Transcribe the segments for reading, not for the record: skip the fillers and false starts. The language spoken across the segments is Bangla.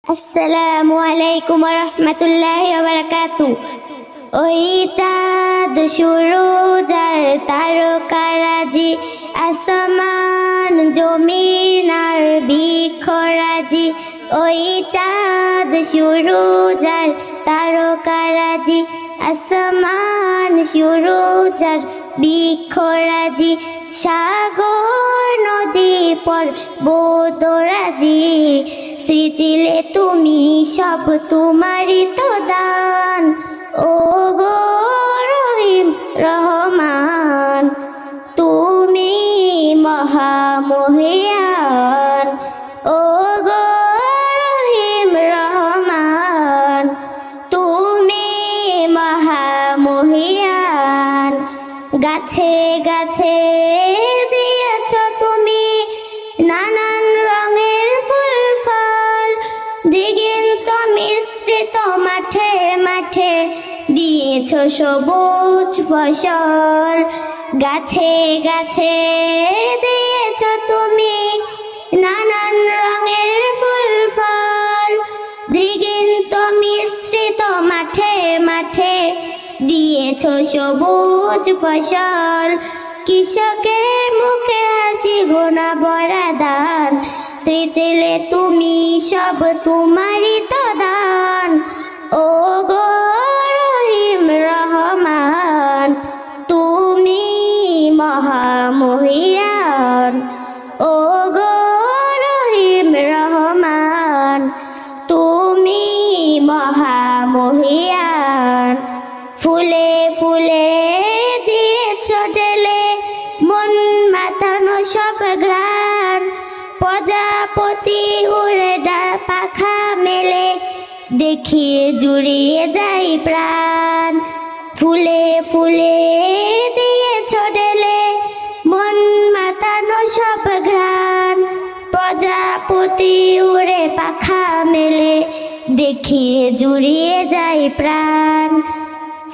আসসালামু আলাইকুম ওয়া রাহমাতুল্লাহি ওয়া বারাকাতুহু। ওই চাঁদ সুরুজ আর তারকারাজি, আসমান জমিন আর বৃক্ষরাজি। ওই চাঁদ সুরুজ আর তারকারাজি, আসমান সুরুজ আর বৃক্ষরাজি। সাগর নদী পর্বতরাজি, সৃজিলে তুমি সব তোমারই তো দান। ও গো রহিম রহমান, তুমি মহামহিয়ান। ও গো রহিম রহমান, তুমি মহামহিয়ান। গাছে গাছে দিয়েছ তুমি নানান রঙের ফুল ফল, দিগন্ত মিশ্রিত মাঠে মাঠে দিয়েছ সবুজ ফসল। গাছে গাছে দিয়েছ তুমি নানান রঙের ফুল ফল, দিগন্ত মিশ্রিত মাঠে মাঠে দিয়েছ সবুজ ফসল। কৃষকের মুখে হাসি গোনা ভরা দান, সৃজিলে তুমি সব তোমারই তো দান। ও গো রহিম রহমান, তুমি মহামহিয়ান। ও গো রহিম রহমান, তুমি মহামহিয়ান। ফুলে ফুলে দিয়েছ ঢেলে মন মাতানো সব ঘ্রাণ, প্রজাপতি উড়ে ডার পাখা মেলে দেখিয়ে জুড়িয়ে যাই প্রাণ। ফুলে ফুলে দিয়েছ ঢেলে মন মাতানো সব ঘ্রাণ, প্রজাপতি উড়ে পাখা মেলে দেখিয়ে জুড়িয়ে যাই প্রাণ।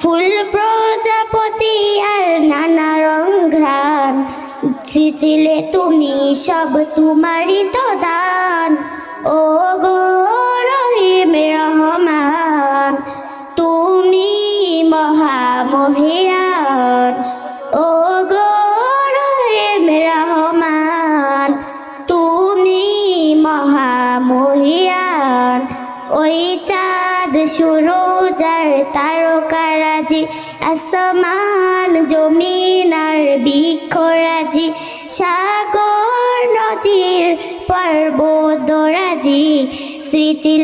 ফুল প্রজাপতি আর নানা রং ঘ্রাণ, সৃজিলে তুমি সব তোমারই তো দান। ও গো রহিম রহমান, তুমি মহামহিয়ান। ও গো রহিম রহমান, তুমি মহামহিয়ান। ওই চাঁদ সুরুজ আর তারকারাজি, আসমান জমিন আর বৃক্ষরাজি। সাগর নদীর পর্বতরাজি, সৃজিলে